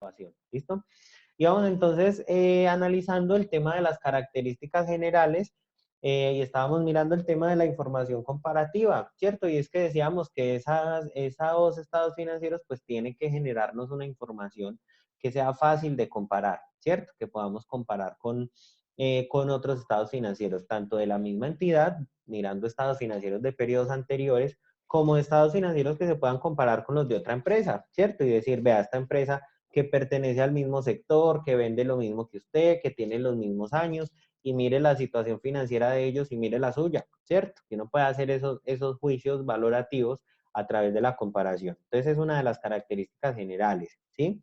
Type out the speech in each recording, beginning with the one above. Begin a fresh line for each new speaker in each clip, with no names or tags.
evaluación. ¿Listo? Y vamos entonces analizando el tema de las características generales y estábamos mirando el tema de la información comparativa, ¿cierto? Y es que decíamos que esos estados financieros pues tienen que generarnos una información que sea fácil de comparar, ¿cierto? Que podamos comparar con otros estados financieros, tanto de la misma entidad, mirando estados financieros de periodos anteriores, como estados financieros que se puedan comparar con los de otra empresa, ¿cierto? Y decir, vea, esta empresa que pertenece al mismo sector, que vende lo mismo que usted, que tiene los mismos años, y mire la situación financiera de ellos y mire la suya, ¿cierto? Que uno puede hacer esos juicios valorativos a través de la comparación. Entonces es una de las características generales, ¿sí?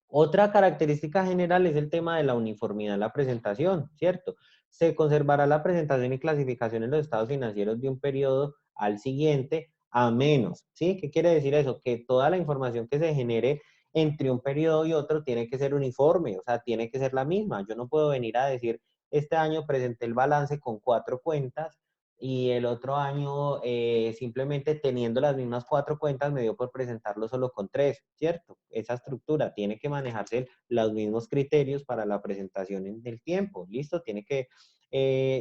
Otra característica general es el tema de la uniformidad en la presentación, ¿cierto? Se conservará la presentación y clasificación en los estados financieros de un periodo al siguiente, a menos, ¿sí? ¿Qué quiere decir eso? Que toda la información que se genere entre un periodo y otro tiene que ser uniforme, o sea, tiene que ser la misma. Yo no puedo venir a decir, este año presenté el balance con 4 cuentas y el otro año simplemente teniendo las mismas 4 cuentas me dio por presentarlo solo con 3, ¿cierto? Esa estructura tiene que manejarse los mismos criterios para la presentación en el tiempo, ¿listo? Tiene que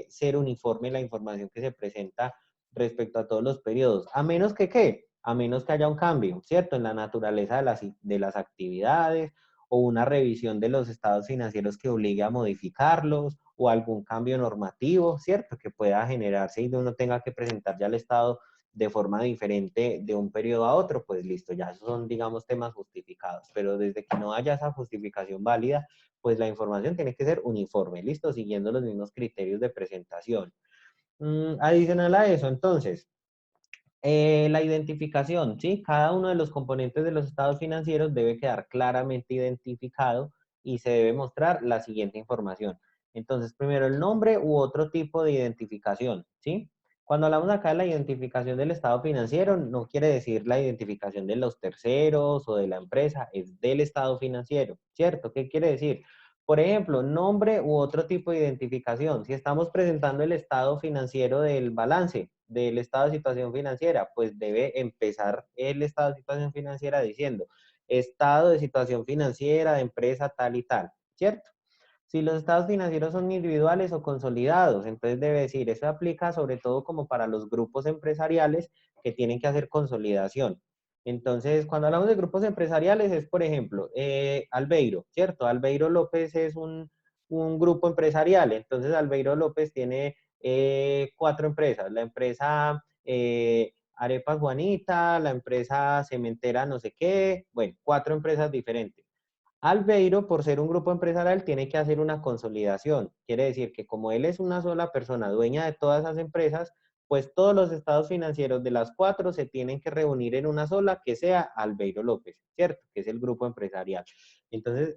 ser uniforme la información que se presenta respecto a todos los periodos, a menos que, ¿qué? A menos que haya un cambio, ¿cierto? En la naturaleza de las actividades o una revisión de los estados financieros que obligue a modificarlos o algún cambio normativo, ¿cierto? Que pueda generarse y uno tenga que presentar ya el estado de forma diferente de un periodo a otro, pues listo, ya esos son, digamos, temas justificados. Pero desde que no haya esa justificación válida, pues la información tiene que ser uniforme, listo, siguiendo los mismos criterios de presentación. Adicional a eso, entonces, la identificación, ¿sí? Cada uno de los componentes de los estados financieros debe quedar claramente identificado y se debe mostrar la siguiente información. Entonces, primero el nombre u otro tipo de identificación, ¿sí? Cuando hablamos acá de la identificación del estado financiero, no quiere decir la identificación de los terceros o de la empresa, es del estado financiero, ¿cierto? ¿Qué quiere decir? Por ejemplo, nombre u otro tipo de identificación. Si estamos presentando el estado financiero del balance, del estado de situación financiera, pues debe empezar el estado de situación financiera diciendo estado de situación financiera de empresa tal y tal, ¿cierto? Si los estados financieros son individuales o consolidados, entonces debe decir, eso aplica sobre todo como para los grupos empresariales que tienen que hacer consolidación. Entonces, cuando hablamos de grupos empresariales es, por ejemplo, Albeiro, ¿cierto? Albeiro López es un grupo empresarial, entonces Albeiro López tiene 4 empresas, la empresa Arepas Juanita, la empresa cementera no sé qué, bueno, 4 empresas diferentes. Albeiro, por ser un grupo empresarial, tiene que hacer una consolidación. Quiere decir que como él es una sola persona dueña de todas esas empresas, pues todos los estados financieros de las 4 se tienen que reunir en una sola, que sea Albeiro López, ¿cierto? Que es el grupo empresarial. Entonces,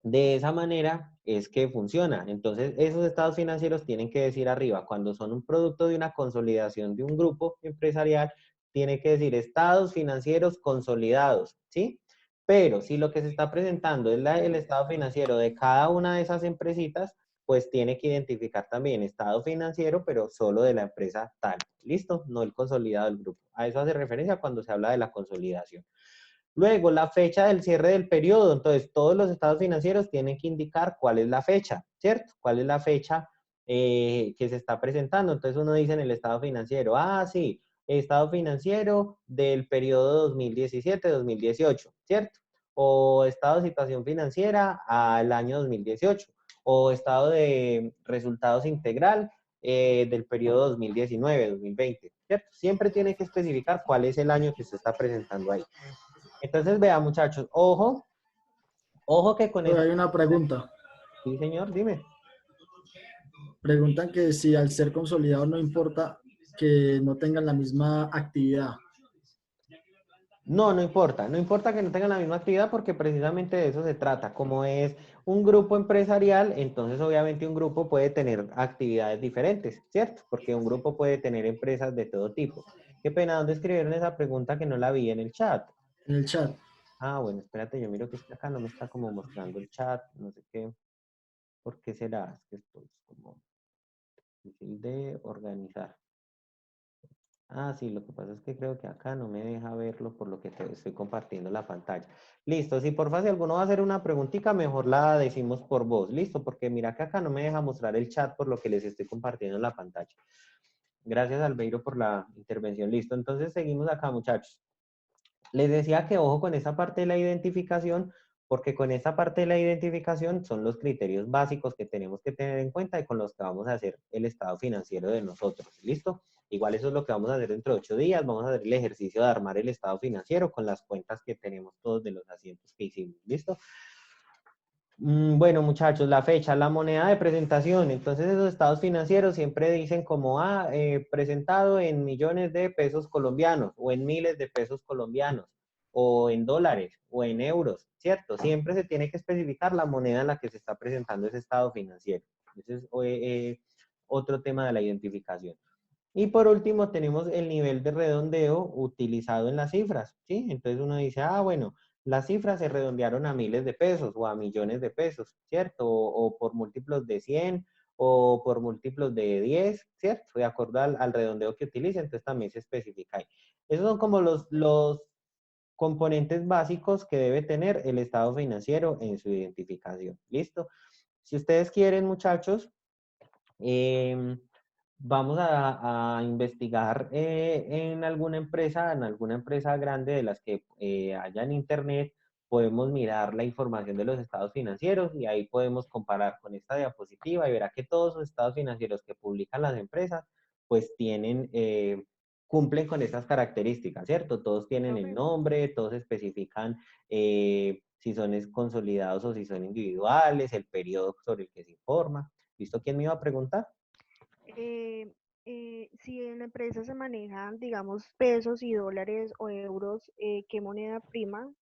de esa manera es que funciona. Entonces, esos estados financieros tienen que decir arriba, cuando son un producto de una consolidación de un grupo empresarial, tiene que decir estados financieros consolidados, ¿sí? Pero si lo que se está presentando es el estado financiero de cada una de esas empresitas, pues tiene que identificar también estado financiero, pero solo de la empresa tal. ¿Listo? No el consolidado del grupo. A eso hace referencia cuando se habla de la consolidación. Luego, la fecha del cierre del periodo. Entonces, todos los estados financieros tienen que indicar cuál es la fecha, ¿cierto? ¿Cuál es la fecha que se está presentando? Entonces, uno dice en el estado financiero, sí, estado financiero del periodo 2017-2018, ¿cierto? O estado de situación financiera al año 2018. O estado de resultados integral del periodo 2019-2020, ¿cierto? Siempre tiene que especificar cuál es el año que se está presentando ahí. Entonces, vea, muchachos, ojo, ojo que con
Pero
esa...
hay una pregunta.
Sí, señor, dime.
Preguntan que si al ser consolidado no importa que no tengan la misma actividad.
No, no importa, no importa que no tengan la misma actividad porque precisamente de eso se trata. Como es un grupo empresarial, entonces obviamente un grupo puede tener actividades diferentes, ¿cierto? Porque un grupo puede tener empresas de todo tipo. Qué pena, ¿dónde escribieron esa pregunta que no la vi en el chat?
En el chat.
Bueno, espérate, yo miro que acá no me está como mostrando el chat, no sé qué, ¿por qué será? Es que esto es como difícil de organizar. Ah, sí, lo que pasa es que creo que acá no me deja verlo por lo que estoy compartiendo la pantalla. Listo, si porfa, si alguno va a hacer una preguntita, mejor la decimos por voz. Listo, porque mira que acá no me deja mostrar el chat por lo que les estoy compartiendo en la pantalla. Gracias, Albeiro, por la intervención. Listo, entonces seguimos acá, muchachos. Les decía que ojo con esa parte de la identificación, porque con esta parte de la identificación son los criterios básicos que tenemos que tener en cuenta y con los que vamos a hacer el estado financiero de nosotros. ¿Listo? Igual eso es lo que vamos a hacer dentro de 8 días. Vamos a hacer el ejercicio de armar el estado financiero con las cuentas que tenemos todos de los asientos que hicimos. ¿Listo? Bueno, muchachos, la fecha, la moneda de presentación. Entonces, esos estados financieros siempre dicen como, presentado en millones de pesos colombianos o en miles de pesos colombianos o en dólares o en euros, ¿cierto? Siempre se tiene que especificar la moneda en la que se está presentando ese estado financiero. Ese es otro tema de la identificación. Y por último, tenemos el nivel de redondeo utilizado en las cifras, ¿sí? Entonces uno dice, bueno, las cifras se redondearon a miles de pesos o a millones de pesos, ¿cierto? O por múltiplos de 100 o por múltiplos de 10, ¿cierto? De acuerdo al redondeo que utilice, entonces también se especifica ahí. Esos son como los componentes básicos que debe tener el estado financiero en su identificación. ¿Listo? Si ustedes quieren, muchachos, vamos a investigar en alguna empresa grande de las que haya en Internet, podemos mirar la información de los estados financieros y ahí podemos comparar con esta diapositiva y verá que todos los estados financieros que publican las empresas, pues cumplen con estas características, ¿cierto? Todos tienen el
Profe,
nombre, todos especifican si son consolidados o si son individuales, el periodo sobre el que se informa. ¿Listo? ¿Quién me iba a preguntar?
eh, si en la empresa se manejan, digamos, pesos y dólares o euros, ¿qué moneda prima?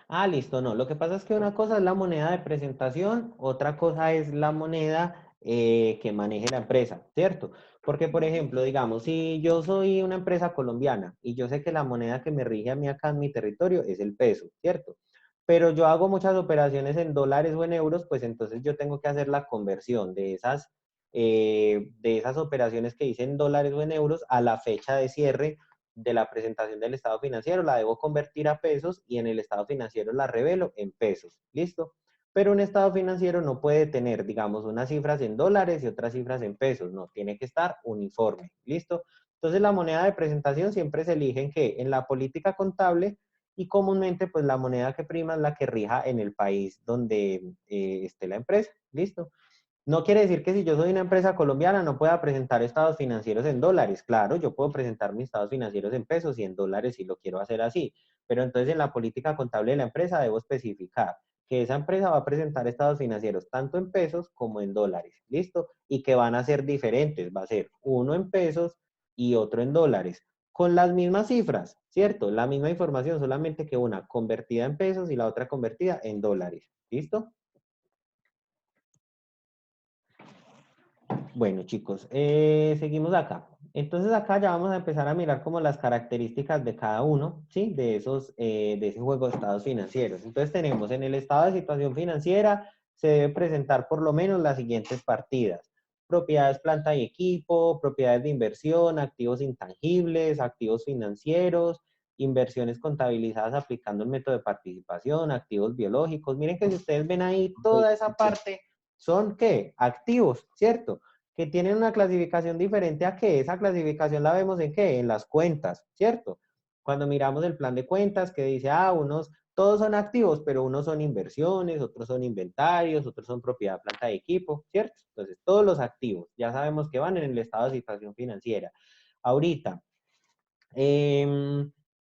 Ah, listo, no. Lo que pasa es que una cosa es la moneda de presentación, otra cosa es la moneda que maneje la empresa, ¿cierto? Porque, por
Ujú.
ejemplo, digamos, si yo soy una empresa colombiana y yo sé que la moneda que me rige a mí acá en mi territorio es el peso, ¿cierto? Pero yo hago muchas operaciones en dólares o en euros, pues entonces yo tengo que hacer la conversión de esas operaciones que hice en dólares o en euros a la fecha de cierre de la presentación del estado financiero, la debo convertir a pesos y en el estado financiero la revelo en pesos. ¿Listo? Pero un estado financiero no puede tener, digamos, unas cifras en dólares y otras cifras en pesos. No, tiene que estar uniforme. ¿Listo? Entonces la moneda de presentación siempre se elige en la política contable y comúnmente pues la moneda que prima es la que rija en el país donde esté la empresa. ¿Listo? No quiere decir que si yo soy una empresa colombiana no pueda presentar estados financieros en dólares. Claro, yo puedo presentar mis estados financieros en pesos y en dólares si lo quiero hacer así. Pero entonces en la política contable de la empresa debo especificar que esa empresa va a presentar estados financieros tanto en pesos como en dólares. ¿Listo? Y que van a ser diferentes. Va a ser uno en pesos y otro en dólares. Con las mismas cifras, ¿cierto? La misma información, solamente que una convertida en pesos y la otra convertida en dólares. ¿Listo? Bueno, chicos, seguimos acá. Entonces acá ya vamos a empezar a mirar como las características de cada uno, ¿sí? De ese juego de estados financieros. Entonces tenemos en el estado de situación financiera, se debe presentar por lo menos las siguientes partidas. Propiedades, planta y equipo, propiedades de inversión, activos intangibles, activos financieros, inversiones contabilizadas aplicando el método de participación, activos biológicos. Miren que si ustedes ven ahí, toda esa parte son, ¿qué? Activos, ¿cierto? Que tienen una clasificación diferente a que esa clasificación la vemos en qué, en las cuentas, ¿cierto? Cuando miramos el plan de cuentas que dice, todos son activos, pero unos son inversiones, otros son inventarios, otros son propiedad, planta y equipo, ¿cierto? Entonces, todos los activos, ya sabemos que van en el estado de situación financiera. Ahorita,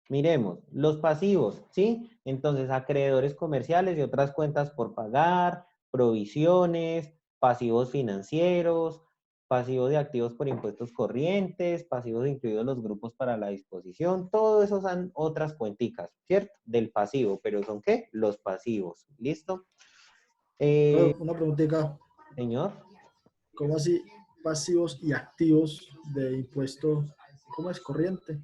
miremos, los pasivos, ¿sí? Entonces, acreedores comerciales y otras cuentas por pagar, provisiones, pasivos financieros, pasivos de activos por impuestos corrientes, pasivos incluidos los grupos para la disposición, todo eso son otras cuenticas, ¿cierto? Del pasivo, pero ¿son qué? Los pasivos, ¿listo? Eh,
Una preguntita,
señor.
¿cómo así pasivos y activos de impuestos? ¿Cómo es corriente?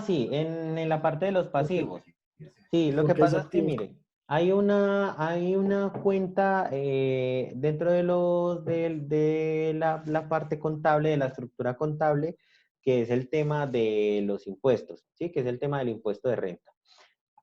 Sí, en la parte de los
Porque,
pasivos. Sí, lo que
porque dice
pasa es que,
activos.
mire, hay una cuenta dentro de la parte contable, de la estructura contable, que es el tema de los impuestos, ¿sí? Que es el tema del impuesto de renta.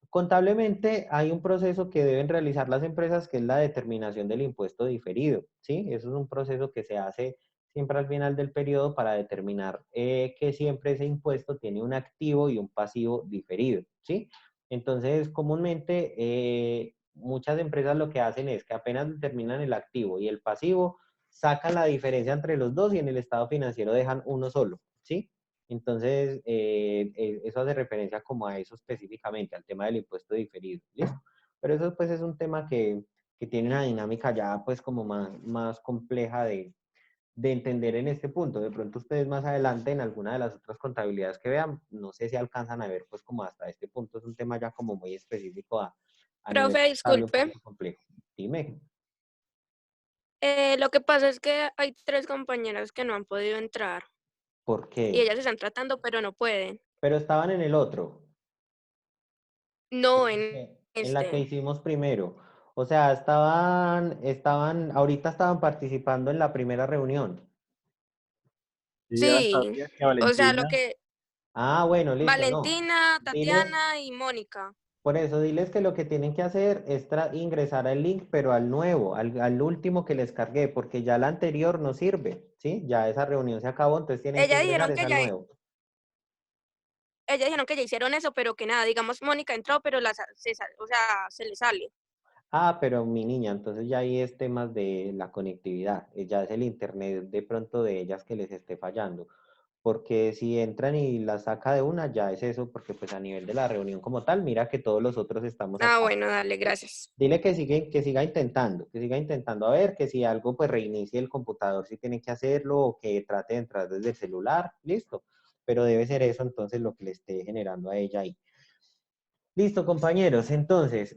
Contablemente hay un proceso que deben realizar las empresas que es la determinación del impuesto diferido, ¿sí? Eso es un proceso que se hace siempre al final del periodo para determinar que siempre ese impuesto tiene un activo y un pasivo diferido, ¿sí? Entonces, comúnmente muchas empresas lo que hacen es que apenas determinan el activo y el pasivo, sacan la diferencia entre los dos y en el estado financiero dejan uno solo, ¿sí? Entonces, eso hace referencia como a eso específicamente, al tema del impuesto diferido, ¿listo? Pero eso pues es un tema que tiene una dinámica ya pues como más compleja de entender en este punto. De pronto ustedes más adelante en alguna de las otras contabilidades que vean, no sé si alcanzan a ver pues como hasta este punto es un tema ya como muy específico a nivel
Profe,
contable un
disculpe.
poquito complejo. Dime,
Lo que pasa es que hay 3 compañeras que no han podido entrar
¿por
y
qué?
ellas están tratando, pero no pueden.
Pero estaban en el otro.
No en
En la que
este.
hicimos primero. O sea, ahorita estaban participando en la primera reunión.
Sí, Ana
Sí,
Sofía, que
o sea, lo
Valentina.
que
Ah, bueno, listo, no.
Valentina,
Diles,
Tatiana y Mónica.
por eso, diles que lo que tienen que hacer es ingresar al link, pero al nuevo, al último que les cargué, porque ya el anterior no sirve, ¿sí? Ya esa reunión se acabó, entonces tienen que
Ellas
ingresar
dijeron
es
que
al
ya
nuevo.
ellas dijeron que ya hicieron eso, pero que nada, digamos, Mónica entró, pero o sea, se le sale.
Ah, pero mi niña, entonces ya ahí es temas de la conectividad, ya es el internet de pronto de ellas que les esté fallando, porque si entran y la saca de una, ya es eso, porque pues a nivel de la reunión como tal, mira que todos los otros estamos
Ah,
acá.
bueno, dale, gracias.
Dile que siga intentando, a ver, que si algo pues reinicie el computador, si tiene que hacerlo, o que trate de entrar desde el celular, listo, pero debe ser eso entonces lo que le esté generando a ella ahí. Listo, compañeros, entonces,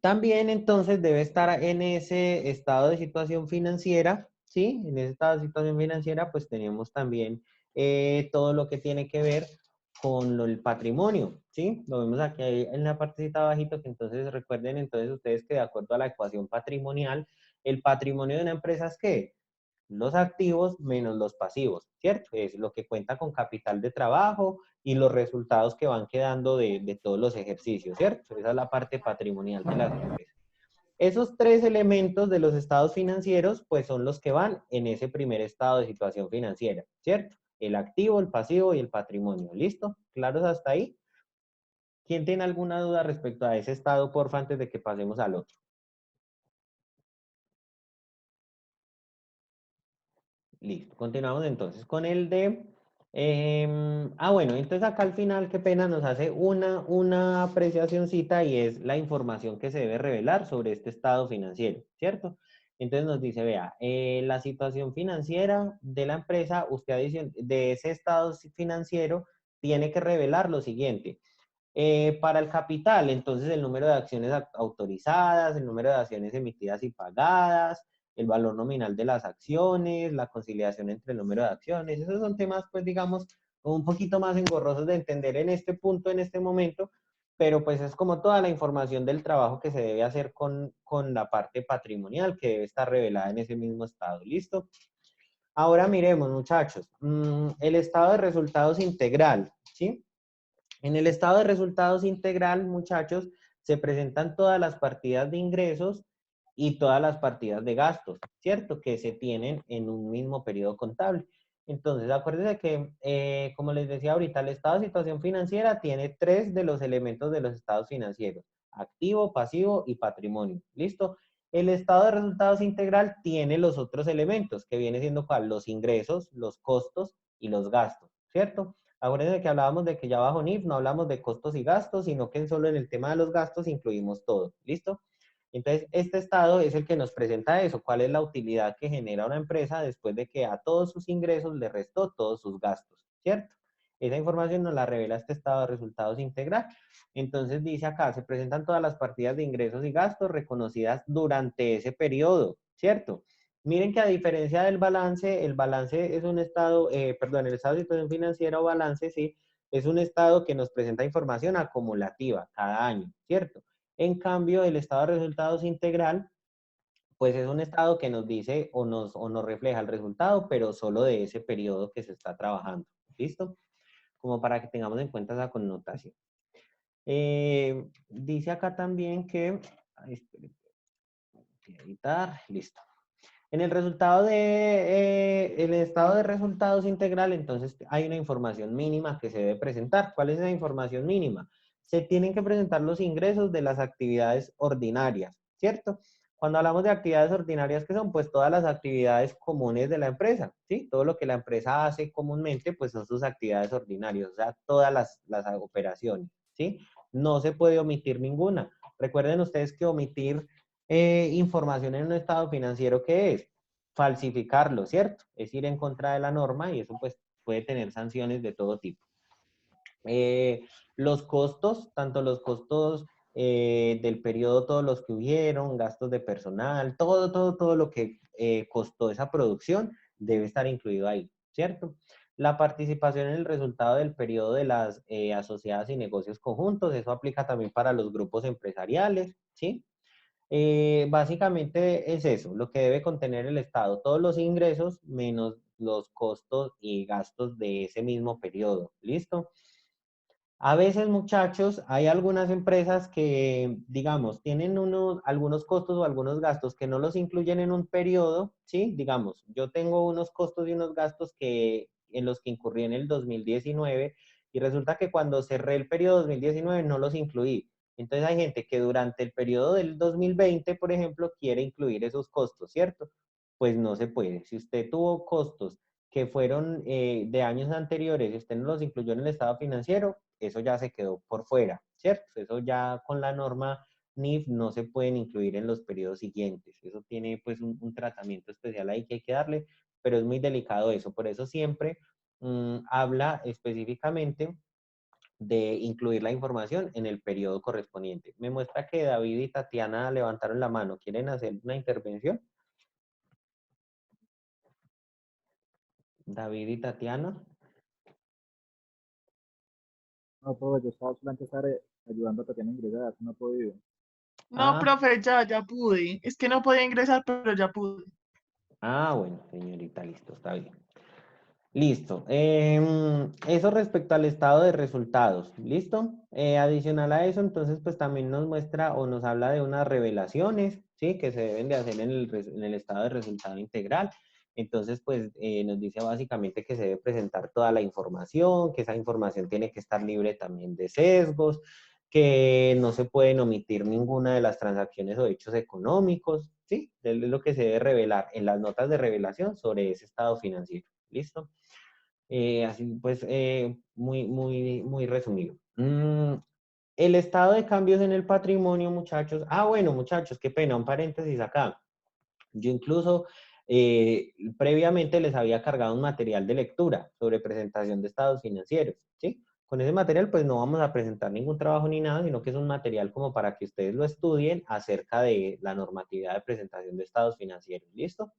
también entonces debe estar en ese estado de situación financiera, ¿sí? En ese estado de situación financiera pues tenemos también todo lo que tiene que ver con el patrimonio, ¿sí? Lo vemos aquí en la partecita abajito, que entonces recuerden entonces ustedes que de acuerdo a la ecuación patrimonial, el patrimonio de una empresa es ¿qué? Los activos menos los pasivos, ¿cierto? Es lo que cuenta con capital de trabajo y los resultados que van quedando de todos los ejercicios, ¿cierto? Esa es la parte patrimonial de las empresas. Esos tres elementos de los estados financieros, pues son los que van en ese primer estado de situación financiera, ¿cierto? El activo, el pasivo y el patrimonio. ¿Listo? ¿Claros hasta ahí? ¿Quién tiene alguna duda respecto a ese estado, porfa, antes de que pasemos al otro? Listo, continuamos entonces con el de... bueno, entonces acá al final, qué pena, nos hace una apreciacióncita y es la información que se debe revelar sobre este estado financiero, ¿cierto? Entonces nos dice, vea, la situación financiera de la empresa, usted adición, de ese estado financiero, tiene que revelar lo siguiente. Para el capital, entonces el número de acciones autorizadas, el número de acciones emitidas y pagadas, el valor nominal de las acciones, la conciliación entre el número de acciones. Esos son temas, pues digamos, un poquito más engorrosos de entender en este punto, en este momento, pero pues es como toda la información del trabajo que se debe hacer con la parte patrimonial que debe estar revelada en ese mismo estado. ¿Listo? Ahora miremos, muchachos, el estado de resultados integral, ¿sí? En el estado de resultados integral, muchachos, se presentan todas las partidas de ingresos y todas las partidas de gastos, ¿cierto? Que se tienen en un mismo periodo contable. Entonces, acuérdense que, como les decía ahorita, el estado de situación financiera tiene tres de los elementos de los estados financieros: activo, pasivo y patrimonio. ¿Listo? El estado de resultados integral tiene los otros elementos, que viene siendo ¿cuál? Los ingresos, los costos y los gastos, ¿cierto? Acuérdense que hablábamos de que ya bajo NIF no hablamos de costos y gastos, sino que solo en el tema de los gastos incluimos todo. ¿Listo? Entonces, este estado es el que nos presenta eso, cuál es la utilidad que genera una empresa después de que a todos sus ingresos le restó todos sus gastos, ¿cierto? Esa información nos la revela este estado de resultados integral. Entonces dice acá, se presentan todas las partidas de ingresos y gastos reconocidas durante ese periodo, ¿cierto? Miren que a diferencia del balance, el balance es un estado, perdón, el estado de situación financiera o balance, sí, es un estado que nos presenta información acumulativa cada año, ¿cierto? En cambio, el estado de resultados integral pues es un estado que nos dice o nos refleja el resultado, pero solo de ese periodo que se está trabajando. ¿Listo? Como para que tengamos en cuenta esa connotación. Dice acá también que, ay, espere, voy a editar, listo. En el resultado el estado de resultados integral, entonces hay una información mínima que se debe presentar. ¿Cuál es esa información mínima? Se tienen que presentar los ingresos de las actividades ordinarias, ¿cierto? Cuando hablamos de actividades ordinarias, ¿qué son? Pues todas las actividades comunes de la empresa, ¿sí? Todo lo que la empresa hace comúnmente, pues son sus actividades ordinarias, o sea, todas las operaciones, ¿sí? No se puede omitir ninguna. Recuerden ustedes que omitir información en un estado financiero, ¿qué es? Falsificarlo, ¿cierto? Es ir en contra de la norma y eso pues puede tener sanciones de todo tipo. Los costos, tanto los costos del periodo, todos los que hubieron, gastos de personal, todo lo que costó esa producción debe estar incluido ahí, ¿cierto? La participación en el resultado del periodo de las asociadas y negocios conjuntos, eso aplica también para los grupos empresariales, ¿sí? Básicamente es eso, lo que debe contener el Estado, todos los ingresos menos los costos y gastos de ese mismo periodo. ¿Listo? A veces, muchachos, hay algunas empresas que, digamos, tienen algunos costos o algunos gastos que no los incluyen en un periodo, ¿sí? Digamos, yo tengo unos costos y unos gastos en los que incurrí en el 2019 y resulta que cuando cerré el periodo 2019 no los incluí. Entonces hay gente que durante el periodo del 2020, por ejemplo, quiere incluir esos costos, ¿cierto? Pues no se puede. Si usted tuvo costos que fueron de años anteriores y usted no los incluyó en el estado financiero, eso ya se quedó por fuera, ¿cierto? Eso ya con la norma NIF no se pueden incluir en los periodos siguientes. Eso tiene pues un tratamiento especial ahí que hay que darle, pero es muy delicado eso. Por eso siempre habla específicamente de incluir la información en el periodo correspondiente. Me muestra que David y Tatiana levantaron la mano. ¿Quieren hacer una intervención? David y Tatiana.
No, profe, yo estaba solamente ayudando a Tatiana a ingresar, no he podido.
No,
Ah,
profe, ya pude. Es que no podía ingresar, pero ya pude.
bueno, señorita, listo, está bien. Listo. Eso respecto al estado de resultados. ¿Listo? Adicional a eso, entonces, pues también nos muestra o nos habla de unas revelaciones, ¿sí? Que se deben de hacer en el estado de resultado integral. Entonces, pues nos dice básicamente que se debe presentar toda la información, que esa información tiene que estar libre también de sesgos, que no se pueden omitir ninguna de las transacciones o hechos económicos, ¿sí? Es lo que se debe revelar en las notas de revelación sobre ese estado financiero. ¿Listo? Así pues, muy resumido. El estado de cambios en el patrimonio, muchachos. Bueno, muchachos, qué pena, un paréntesis acá. Yo incluso previamente les había cargado un material de lectura sobre presentación de estados financieros, ¿sí? Con ese material pues no vamos a presentar ningún trabajo ni nada, sino que es un material como para que ustedes lo estudien acerca de la normatividad de presentación de estados financieros, ¿listo?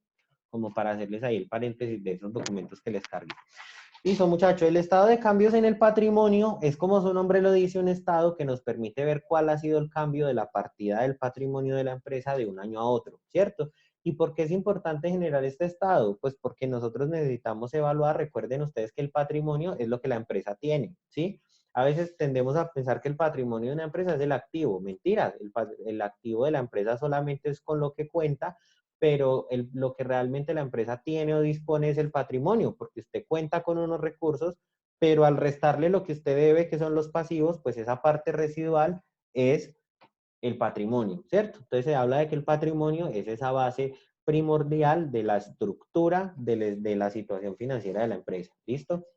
Como para hacerles ahí el paréntesis de esos documentos que les cargué. Listo, muchachos, el estado de cambios en el patrimonio es, como su nombre lo dice, un estado que nos permite ver cuál ha sido el cambio de la partida del patrimonio de la empresa de un año a otro, ¿cierto? ¿Y por qué es importante generar este estado? Pues porque nosotros necesitamos evaluar, recuerden ustedes que el patrimonio es lo que la empresa tiene, ¿sí? A veces tendemos a pensar que el patrimonio de una empresa es el activo. Mentira, el activo de la empresa solamente es con lo que cuenta, pero lo que realmente la empresa tiene o dispone es el patrimonio, porque usted cuenta con unos recursos, pero al restarle lo que usted debe, que son los pasivos, pues esa parte residual es el patrimonio, ¿cierto? Entonces se habla de que el patrimonio es esa base primordial de la estructura de la situación financiera de la empresa, ¿listo?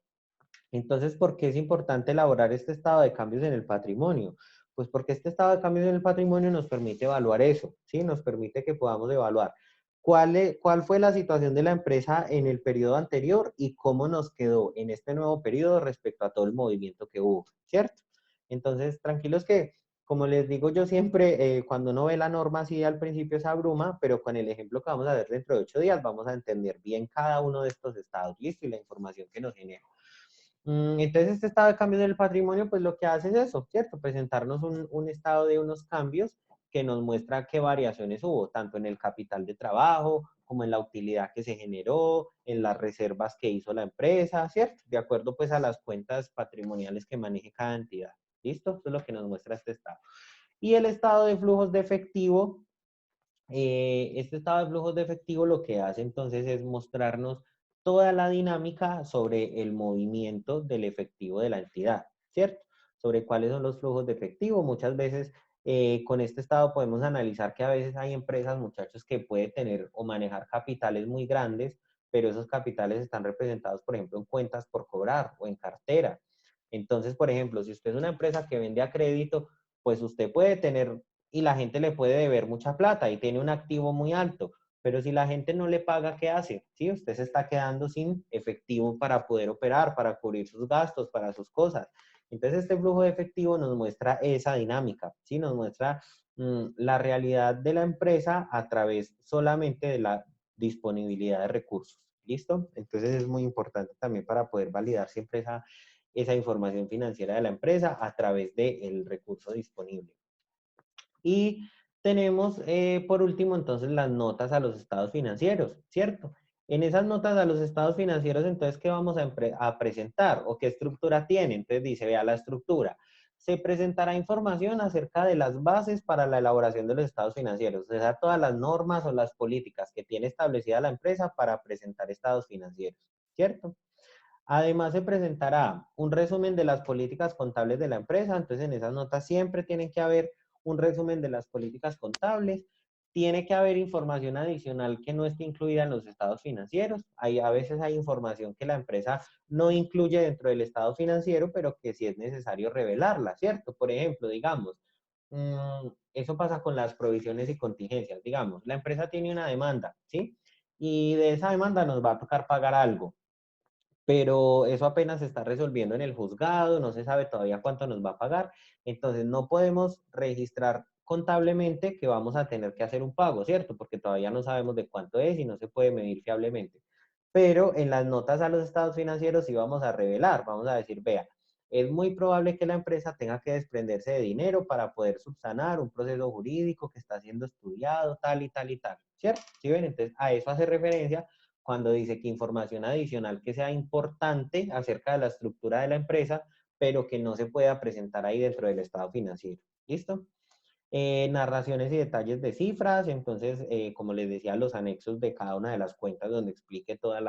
Entonces, ¿por qué es importante elaborar este estado de cambios en el patrimonio? Pues porque este estado de cambios en el patrimonio nos permite evaluar eso, ¿sí? Nos permite que podamos evaluar cuál fue la situación de la empresa en el periodo anterior y cómo nos quedó en este nuevo periodo respecto a todo el movimiento que hubo, ¿cierto? Entonces, tranquilos que, como les digo yo siempre, cuando uno ve la norma así al principio se abruma, pero con el ejemplo que vamos a ver dentro de 8 días vamos a entender bien cada uno de estos estados, ¿listo? Y la información que nos genera. Entonces, este estado de cambios del patrimonio, pues lo que hace es eso, ¿cierto? Presentarnos un estado de unos cambios que nos muestra qué variaciones hubo, tanto en el capital de trabajo, como en la utilidad que se generó, en las reservas que hizo la empresa, ¿cierto? De acuerdo pues a las cuentas patrimoniales que maneje cada entidad. ¿Listo? Eso es lo que nos muestra este estado. Y el estado de flujos de efectivo, este estado de flujos de efectivo lo que hace entonces es mostrarnos toda la dinámica sobre el movimiento del efectivo de la entidad, ¿cierto? Sobre cuáles son los flujos de efectivo. Muchas veces con este estado podemos analizar que a veces hay empresas, muchachos, que pueden tener o manejar capitales muy grandes, pero esos capitales están representados, por ejemplo, en cuentas por cobrar o en cartera. Entonces, por ejemplo, si usted es una empresa que vende a crédito, pues usted puede tener y la gente le puede deber mucha plata y tiene un activo muy alto, pero si la gente no le paga, ¿qué hace? ¿Sí? Usted se está quedando sin efectivo para poder operar, para cubrir sus gastos, para sus cosas. Entonces, este flujo de efectivo nos muestra esa dinámica, ¿sí? Nos muestra la realidad de la empresa a través solamente de la disponibilidad de recursos. ¿Listo? Entonces, es muy importante también para poder validar siempre esa información financiera de la empresa a través del recurso disponible. Y tenemos, por último, entonces, las notas a los estados financieros, ¿cierto? En esas notas a los estados financieros, entonces, ¿qué vamos a presentar? ¿O qué estructura tiene? Entonces dice, vea la estructura. Se presentará información acerca de las bases para la elaboración de los estados financieros, o sea, todas las normas o las políticas que tiene establecida la empresa para presentar estados financieros, ¿cierto? Además, se presentará un resumen de las políticas contables de la empresa. Entonces, en esas notas siempre tiene que haber un resumen de las políticas contables. Tiene que haber información adicional que no esté incluida en los estados financieros. A veces hay información que la empresa no incluye dentro del estado financiero, pero que sí es necesario revelarla, ¿cierto? Por ejemplo, digamos, eso pasa con las provisiones y contingencias. Digamos, la empresa tiene una demanda, ¿sí? Y de esa demanda nos va a tocar pagar algo, pero eso apenas se está resolviendo en el juzgado, no se sabe todavía cuánto nos va a pagar, entonces no podemos registrar contablemente que vamos a tener que hacer un pago, ¿cierto? Porque todavía no sabemos de cuánto es y no se puede medir fiablemente. Pero en las notas a los estados financieros sí vamos a revelar, vamos a decir, vea, es muy probable que la empresa tenga que desprenderse de dinero para poder subsanar un proceso jurídico que está siendo estudiado, tal y tal y tal, ¿cierto? ¿Sí ven? Entonces a eso hace referencia cuando dice que información adicional que sea importante acerca de la estructura de la empresa, pero que no se pueda presentar ahí dentro del estado financiero. ¿Listo? Narraciones y detalles de cifras, entonces, como les decía, los anexos de cada una de las cuentas donde explique todas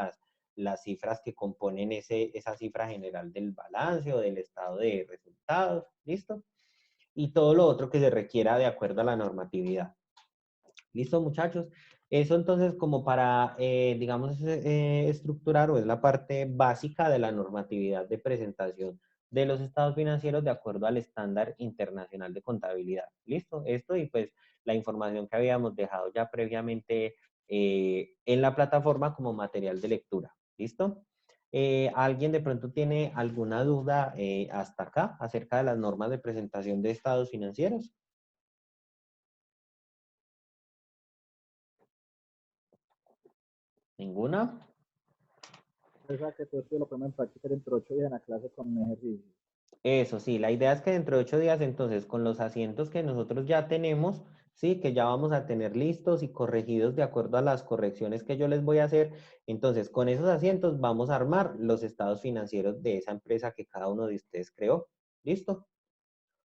las cifras que componen esa cifra general del balance o del estado de resultados. ¿Listo? Y todo lo otro que se requiera de acuerdo a la normatividad. ¿Listo, muchachos? Eso entonces como para, digamos, estructurar o es la parte básica de la normatividad de presentación de los estados financieros de acuerdo al estándar internacional de contabilidad. ¿Listo? Esto y pues la información que habíamos dejado ya previamente en la plataforma como material de lectura. ¿Listo? ¿Alguien de pronto tiene alguna duda hasta acá acerca de las normas de presentación de estados financieros? ¿Ninguna?
O sea, que todo esto lo ponemos en práctica dentro de 8 días en la clase con un ejercicio.
Eso sí, la idea es que dentro de 8 días, entonces, con los asientos que nosotros ya tenemos, sí, que ya vamos a tener listos y corregidos de acuerdo a las correcciones que yo les voy a hacer, entonces, con esos asientos vamos a armar los estados financieros de esa empresa que cada uno de ustedes creó. ¿Listo?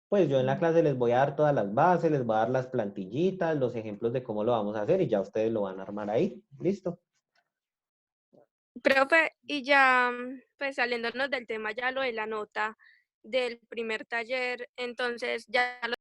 Pues yo en la clase les voy a dar todas las bases, les voy a dar las plantillitas, los ejemplos de cómo lo vamos a hacer y ya ustedes lo van a armar ahí. ¿Listo?
Profe, y ya, pues saliéndonos del tema, ya lo de la nota del primer taller, entonces ya lo